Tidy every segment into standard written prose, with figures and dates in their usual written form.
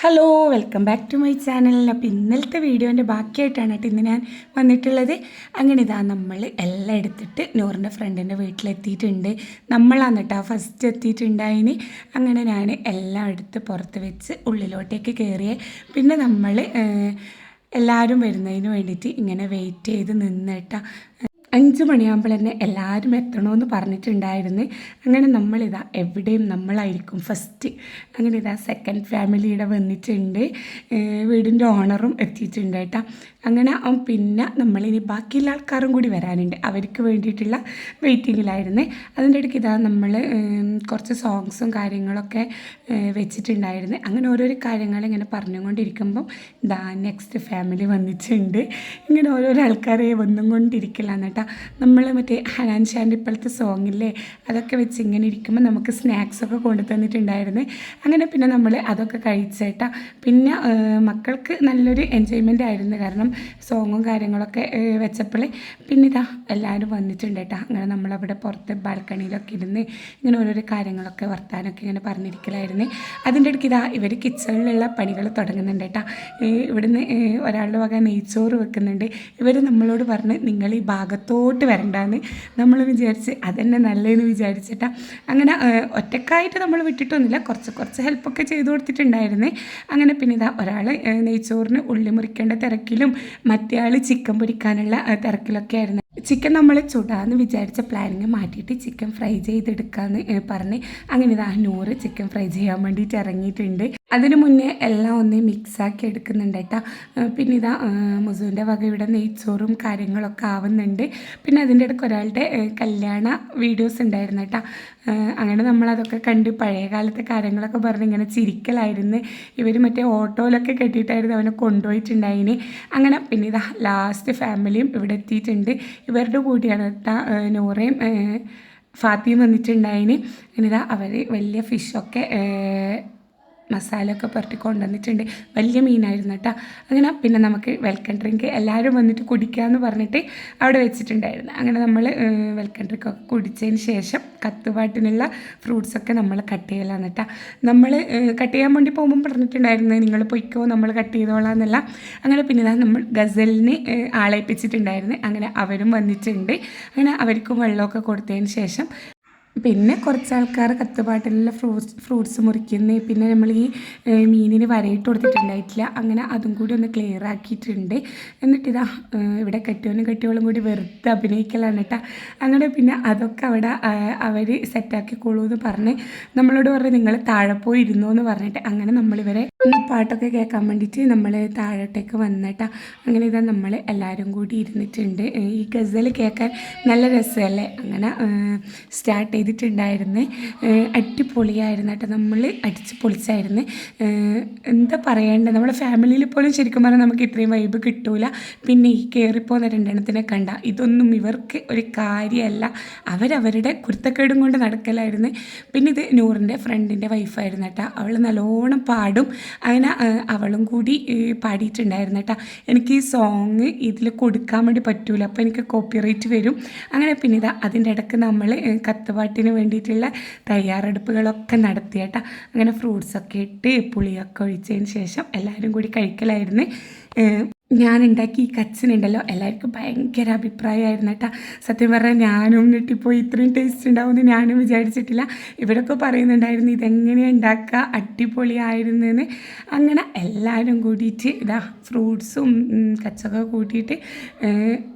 Hello welcome back to my channel. അപ്പോൾ ഇന്നലത്തെ വീഡിയോൻ്റെ ബാക്കിയായിട്ടാണ് കേട്ടോ ഇന്ന് ഞാൻ വന്നിട്ടുള്ളത്. അങ്ങനെ ഇതാ നമ്മൾ എല്ലാം എടുത്തിട്ട് നൂറിൻ്റെ ഫ്രണ്ടിൻ്റെ വീട്ടിലെത്തിയിട്ടുണ്ട്. നമ്മളാണ് കേട്ടോ ഫസ്റ്റ് എത്തിയിട്ടുണ്ടായിന്. അങ്ങനെ ഞാൻ എല്ലാം എടുത്ത് പുറത്ത് വെച്ച് ഉള്ളിലോട്ടേക്ക് കയറിയേ. പിന്നെ നമ്മൾ എല്ലാവരും വരുന്നതിന് വേണ്ടിയിട്ട് ഇങ്ങനെ വെയിറ്റ് ചെയ്ത് നിന്നിട്ടാ 5 മണിയാകുമ്പോൾ തന്നെ എല്ലാവരും എത്തണമെന്ന് പറഞ്ഞിട്ടുണ്ടായിരുന്നു. അങ്ങനെ നമ്മളിതാ എവിടെയും നമ്മളായിരിക്കും ഫസ്റ്റ്. അങ്ങനെ ഇതാ സെക്കൻഡ് ഫാമിലിയുടെ വന്നിട്ടുണ്ട്. വീടിൻ്റെ ഓണറും എത്തിയിട്ടുണ്ട് കേട്ടോ. അങ്ങനെ പിന്നെ നമ്മളിനി ബാക്കിയുള്ള ആൾക്കാരും കൂടി വരാനുണ്ട്. അവർക്ക് വേണ്ടിയിട്ടുള്ള വെയിറ്റിങ്ങിലായിരുന്നു. അതിൻ്റെ ഇടയ്ക്ക് ഇതാ നമ്മൾ കുറച്ച് സോങ്സും കാര്യങ്ങളൊക്കെ വെച്ചിട്ടുണ്ടായിരുന്നു. അങ്ങനെ ഓരോരോ കാര്യങ്ങൾ ഇങ്ങനെ പറഞ്ഞുകൊണ്ടിരിക്കുമ്പം ഇതാ നെക്സ്റ്റ് ഫാമിലി വന്നിട്ടുണ്ട്. ഇങ്ങനെ ഓരോരോ ആൾക്കാരെ വന്നും കൊണ്ടിരിക്കലാണ് കേട്ടോ. നമ്മൾ മറ്റേ ഹനാൻ ഷാൻ്റെ ഇപ്പോഴത്തെ സോങ്ങില്ലേ അതൊക്കെ വെച്ച് ഇങ്ങനെ ഇരിക്കുമ്പോൾ നമുക്ക് സ്നാക്സൊക്കെ കൊണ്ടു തന്നിട്ടുണ്ടായിരുന്നു. അങ്ങനെ പിന്നെ നമ്മൾ അതൊക്കെ കഴിച്ചേട്ടാ. പിന്നെ മക്കൾക്ക് നല്ലൊരു എൻജോയ്മെൻ്റ് ആയിരുന്നു. കാരണം സോങ്ങും കാര്യങ്ങളൊക്കെ വെച്ചപ്പോൾ പിന്നെ ഇതാ എല്ലാവരും വന്നിട്ടുണ്ട് കേട്ടോ. അങ്ങനെ നമ്മളവിടെ പുറത്ത് ബാൽക്കണിയിലൊക്കെ ഇരുന്ന് ഇങ്ങനെ ഓരോരോ കാര്യങ്ങളൊക്കെ വർത്താനമൊക്കെ ഇങ്ങനെ പറഞ്ഞിരിക്കലായിരുന്നു. അതിൻ്റെ ഇടയ്ക്ക് ഇതാ ഇവർ കിച്ചണിലുള്ള പണികൾ തുടങ്ങുന്നുണ്ട് കേട്ടോ. ഇവിടുന്ന് ഒരാളുടെ വക നെയ്ച്ചോറ് വെക്കുന്നുണ്ട്. ഇവർ നമ്മളോട് പറഞ്ഞ് നിങ്ങൾ ഈ ഭാഗത്തോട്ട് വരണ്ടാന്ന് നമ്മൾ വിചാരിച്ച് അതന്നെ നല്ലതെന്ന് വിചാരിച്ചിട്ടാ. അങ്ങനെ ഒറ്റക്കായിട്ട് നമ്മൾ വിട്ടിട്ടൊന്നുമില്ല, കുറച്ച് ഹെൽപ്പൊക്കെ ചെയ്തു കൊടുത്തിട്ടുണ്ടായിരുന്നു. അങ്ങനെ പിന്നെ ഇതാ ഒരാൾ നെയ്ച്ചോറിന് ഉള്ളി മുറിക്കേണ്ട തിരക്കിലും മറ്റേ ആൾ ചിക്കൻ പൊരിക്കാനുള്ള തിരക്കിലൊക്കെ ആയിരുന്നു. ചിക്കൻ നമ്മൾ ചുടാന്ന് വിചാരിച്ച പ്ലാനിങ് മാറ്റിയിട്ട് ചിക്കൻ ഫ്രൈ ചെയ്തെടുക്കാമെന്ന് പറഞ്ഞ് അങ്ങനെ ഇതാ നൂറ് ചിക്കൻ ഫ്രൈ ചെയ്യാൻ വേണ്ടിയിട്ട് ഇറങ്ങിയിട്ടുണ്ട്. അതിന് മുന്നേ എല്ലാം ഒന്ന് മിക്സാക്കി എടുക്കുന്നുണ്ട് കേട്ടോ. പിന്നെ ഇതാ മുസുവിൻ്റെ വക ഇവിടെ നെയ്ച്ചോറും കാര്യങ്ങളൊക്കെ ആവുന്നുണ്ട്. പിന്നെ അതിൻ്റെ ഇടയ്ക്ക് ഒരാളുടെ കല്യാണ വീഡിയോസ് ഉണ്ടായിരുന്നു കേട്ടോ. അങ്ങനെ നമ്മളതൊക്കെ കണ്ട് പഴയ കാലത്തെ കാര്യങ്ങളൊക്കെ പറഞ്ഞ് ഇങ്ങനെ ചിരിക്കലായിരുന്നു. ഇവർ മറ്റേ ഓട്ടോയിലൊക്കെ കെട്ടിയിട്ടായിരുന്നു അവനെ കൊണ്ടുപോയിട്ടുണ്ടായിന്. അങ്ങനെ പിന്നെ ഇതാ ലാസ്റ്റ് ഫാമിലിയും ഇവിടെ എത്തിയിട്ടുണ്ട്. ഇവരുടെ കൂടിയാണ് കേട്ടോ നൂറയും ഫാത്തിയും വന്നിട്ടുണ്ടായിന്. അങ്ങനെ ഇതാ അവർ വലിയ ഫിഷൊക്കെ മസാലയൊക്കെ പുരട്ടി കൊണ്ടുവന്നിട്ടുണ്ട്. വലിയ മീനായിരുന്നു കേട്ടോ. അങ്ങനെ പിന്നെ നമുക്ക് വെൽക്കം ഡ്രിങ്ക് എല്ലാവരും വന്നിട്ട് കുടിക്കാമെന്ന് പറഞ്ഞിട്ട് അവിടെ വെച്ചിട്ടുണ്ടായിരുന്നു. അങ്ങനെ നമ്മൾ വെൽക്കം ഡ്രിങ്കൊക്കെ കുടിച്ചതിന് ശേഷം കത്തുപാട്ടിനുള്ള ഫ്രൂട്ട്സൊക്കെ നമ്മൾ കട്ട് ചെയ്യലാന്ന് കേട്ടോ. നമ്മൾ കട്ട് ചെയ്യാൻ വേണ്ടി പോകുമ്പോൾ പറഞ്ഞിട്ടുണ്ടായിരുന്നു നിങ്ങൾ പൊയ്ക്കോ നമ്മൾ കട്ട് ചെയ്തോളാം എന്നല്ല. അങ്ങനെ പിന്നെ ഇതാ നമ്മൾ ഗസലിന് ആളേൽപ്പിച്ചിട്ടുണ്ടായിരുന്നു. അങ്ങനെ അവരും വന്നിട്ടുണ്ട്. അങ്ങനെ അവർക്കും വെള്ളമൊക്കെ കൊടുത്തതിന് ശേഷം പിന്നെ കുറച്ച് ആൾക്കാർ കത്തുപാട്ടിലുള്ള ഫ്രൂട്ട്സ് മുറിക്കുന്നു. പിന്നെ നമ്മൾ ഈ മീനിന് വരയിട്ട് കൊടുത്തിട്ടുണ്ടായിട്ടില്ല. അങ്ങനെ അതും കൂടി ഒന്ന് ക്ലിയർ ആക്കിയിട്ടുണ്ട്. എന്നിട്ടിതാ ഇവിടെ കെട്ടിയോളും കൂടി വെറുതെ അഭിനയിക്കലാണ് കേട്ടോ. അങ്ങനെ പിന്നെ അതൊക്കെ അവിടെ അവർ സെറ്റാക്കിക്കോളൂ എന്ന് പറഞ്ഞ് നമ്മളോട് പറഞ്ഞ് നിങ്ങൾ താഴെ പോയി ഇരുന്നോ എന്ന് പറഞ്ഞിട്ട് അങ്ങനെ നമ്മളിവരെ പാട്ടൊക്കെ കേൾക്കാൻ വേണ്ടിയിട്ട് നമ്മൾ താഴോട്ടേക്ക് വന്നിട്ടാ. അങ്ങനെ ഇതാ നമ്മൾ എല്ലാവരും കൂടി ഇരുന്നിട്ടുണ്ട്. ഈ ഗസൽ കേൾക്കാൻ നല്ല രസമല്ലേ. അങ്ങനെ സ്റ്റാർട്ട് ചെയ്തിട്ടുണ്ടായിരുന്നു. അടിപൊളിയായിരുന്നു കേട്ടോ. നമ്മൾ അടിച്ച് പൊളിച്ചായിരുന്നു. എന്താ പറയേണ്ടത്, നമ്മുടെ ഫാമിലിയിൽ പോലും ശരിക്കും പറഞ്ഞാൽ നമുക്ക് ഇത്രയും വൈബ് കിട്ടൂല. പിന്നെ ഈ കയറിപ്പോകുന്ന രണ്ടെണ്ണത്തിനെ കണ്ട ഇതൊന്നും ഇവർക്ക് ഒരു കാര്യമല്ല, അവരവരുടെ കുരുത്തക്കേടും കൊണ്ട് നടക്കലായിരുന്നു. പിന്നെ ഇത് നൂറിൻ്റെ ഫ്രണ്ടിൻ്റെ വൈഫായിരുന്നു കേട്ടോ. അവൾ നല്ലോണം പാടും. അങ്ങനെ അവളും കൂടി പാടിയിട്ടുണ്ടായിരുന്നു കേട്ടോ. എനിക്ക് ഈ സോങ് ഇതിൽ കൊടുക്കാൻ വേണ്ടി പറ്റൂല, അപ്പോൾ എനിക്ക് കോപ്പിറൈറ്റ് വരും. അങ്ങനെ പിന്നെ ഇതാ അതിൻ്റെ ഇടയ്ക്ക് നമ്മൾ കത്തുപാട്ടിന് വേണ്ടിയിട്ടുള്ള തയ്യാറെടുപ്പുകളൊക്കെ നടത്തിയേട്ടാ. അങ്ങനെ ഫ്രൂട്ട്സൊക്കെ ഇട്ട് പുളിയൊക്കെ ഒഴിച്ചതിന് ശേഷം എല്ലാവരും കൂടി കഴിക്കലായിരുന്നു. ഞാനുണ്ടാക്കി ഈ കച്ചിനുണ്ടല്ലോ എല്ലാവർക്കും ഭയങ്കര അഭിപ്രായമായിരുന്നു കേട്ടോ. സത്യം പറഞ്ഞാൽ ഞാനും ഞെട്ടിപ്പോയി. ഇത്രയും ടേസ്റ്റ് ഉണ്ടാവുമെന്ന് ഞാനും വിചാരിച്ചിട്ടില്ല. ഇവരൊക്കെ പറയുന്നുണ്ടായിരുന്നു ഇതെങ്ങനെയാണ് ഉണ്ടാക്കുക, അടിപൊളിയായിരുന്നെന്ന്. അങ്ങനെ എല്ലാവരും കൂടിയിട്ട് ഇതാ ഫ്രൂട്ട്സും കച്ചൊക്കെ കൂട്ടിയിട്ട്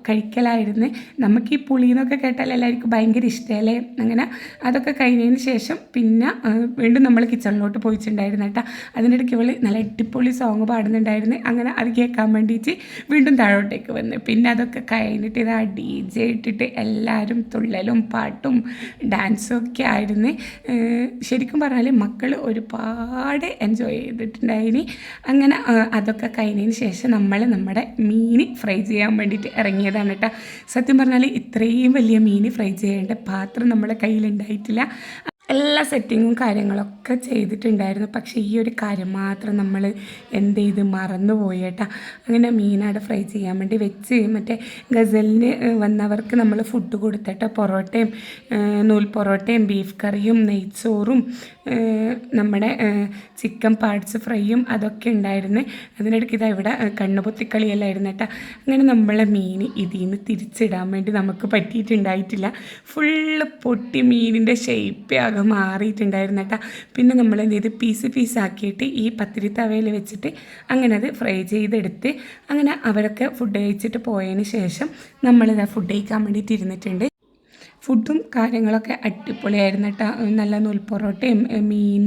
കഴിക്കലായിരുന്നു. നമുക്ക് ഈ പുളിയെന്നൊക്കെ കേട്ടാൽ എല്ലാവർക്കും ഭയങ്കര ഇഷ്ടമല്ലേ. അങ്ങനെ അതൊക്കെ കഴിഞ്ഞതിന് ശേഷം പിന്നെ വീണ്ടും നമ്മൾ കിച്ചണിലോട്ട് പോയിട്ടുണ്ടായിരുന്നു കേട്ടോ. അതിനിടയ്ക്ക് ഇവൾ നല്ല അടിപൊളി സോങ് പാടുന്നുണ്ടായിരുന്നു. അങ്ങനെ അത് കേൾക്കാൻ വേണ്ടി വീണ്ടും താഴോട്ടേക്ക് വന്ന് പിന്നെ അതൊക്കെ കഴിഞ്ഞിട്ട് ഇതാ DJ ഇട്ടിട്ട് എല്ലാവരും തുള്ളലും പാട്ടും ഡാൻസും ഒക്കെ ആയിരുന്നു. ശരിക്കും പറഞ്ഞാൽ മക്കൾ ഒരുപാട് എൻജോയ് ചെയ്തിട്ടുണ്ടായിന്. അങ്ങനെ അതൊക്കെ കഴിഞ്ഞതിന് ശേഷം നമ്മൾ നമ്മുടെ മീൻ ഫ്രൈ ചെയ്യാൻ വേണ്ടിയിട്ട് ഇറങ്ങിയതാണ് കേട്ടോ. സത്യം പറഞ്ഞാൽ ഇത്രയും വലിയ മീൻ ഫ്രൈ ചെയ്യേണ്ട പാത്രം നമ്മുടെ കയ്യിലുണ്ടായിട്ടില്ല. എല്ലാ സെറ്റിങ്ങും കാര്യങ്ങളൊക്കെ ചെയ്തിട്ടുണ്ടായിരുന്നു. പക്ഷേ ഈ ഒരു കാര്യം മാത്രം നമ്മൾ എന്ത് ചെയ്ത് മറന്നുപോയി കേട്ടോ. അങ്ങനെ മീനാട് ഫ്രൈ ചെയ്യാൻ വേണ്ടി വെച്ച് മറ്റേ ഗസലിന് വന്നവർക്ക് നമ്മൾ ഫുഡ് കൊടുത്തിട്ട് പൊറോട്ടയും നൂൽ പൊറോട്ടയും ബീഫ് കറിയും നെയ്ച്ചോറും നമ്മുടെ ചിക്കൻ പാർട്സ് ഫ്രൈയും അതൊക്കെ ഉണ്ടായിരുന്നു. അതിനിടയ്ക്ക് ഇതാ ഇവിടെ കണ്ണുപൊത്തിക്കളിയെല്ലാം ആയിരുന്നു കേട്ടോ. അങ്ങനെ നമ്മളെ മീൻ ഇതിൽ നിന്ന് തിരിച്ചിടാൻ വേണ്ടി നമുക്ക് പറ്റിയിട്ടുണ്ടായിട്ടില്ല. ഫുള്ള് പൊട്ടി മീനിൻ്റെ ഷേപ്പേ ആകെ മാറിയിട്ടുണ്ടായിരുന്നു കേട്ടോ. പിന്നെ നമ്മൾ എന്ത് ചെയ്ത് പീസാക്കിയിട്ട് ഈ പത്തിരി തവയിൽ വെച്ചിട്ട് അങ്ങനെ അത് ഫ്രൈ ചെയ്തെടുത്ത് അങ്ങനെ അവരൊക്കെ ഫുഡ് കഴിച്ചിട്ട് പോയതിന് ശേഷം നമ്മളിതാ ഫുഡ് കഴിക്കാൻ വേണ്ടിയിട്ട് ഇരുന്നിട്ടുണ്ട്. ഫുഡും കാര്യങ്ങളൊക്കെ അടിപൊളിയായിരുന്നു കേട്ടോ. നല്ല നൂൽ പൊറോട്ടയും മീൻ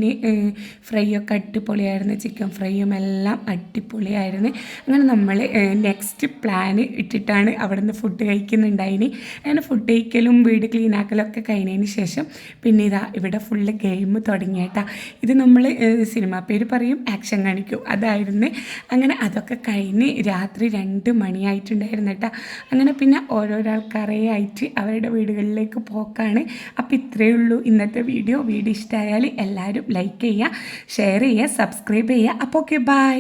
ഫ്രൈയൊക്കെ അടിപൊളിയായിരുന്നു. ചിക്കൻ ഫ്രൈയും എല്ലാം അടിപൊളിയായിരുന്നു. അങ്ങനെ നമ്മൾ നെക്സ്റ്റ് പ്ലാൻ ഇട്ടിട്ടാണ് അവിടെ നിന്ന് ഫുഡ് കഴിക്കുന്നുണ്ടായിന്. അങ്ങനെ ഫുഡ് കഴിക്കലും വീട് ക്ലീനാക്കലും ഒക്കെ കഴിഞ്ഞതിന് ശേഷം പിന്നെ ഇതാ ഇവിടെ ഫുള്ള് ഗെയിം തുടങ്ങി കേട്ടോ. ഇത് നമ്മൾ സിനിമ പേര് പറയും, ആക്ഷൻ കാണിക്കും, അതായിരുന്നു. അങ്ങനെ അതൊക്കെ കഴിഞ്ഞ് രാത്രി 2 മണിയായിട്ടുണ്ടായിരുന്നു കേട്ടോ. അങ്ങനെ പിന്നെ ഓരോരോ ആൾക്കാരെ ആയിട്ട് അവരുടെ വീടുകളിലേക്ക് പോക്കാണ്. അപ്പോൾ ഇത്രയേ ഉള്ളൂ ഇന്നത്തെ വീഡിയോ. ഇഷ്ടമായാൽ എല്ലാവരും ലൈക്ക് ചെയ്യുക, ഷെയർ ചെയ്യുക, സബ്സ്ക്രൈബ് ചെയ്യുക. അപ്പോൾ ഓക്കെ, ബൈ.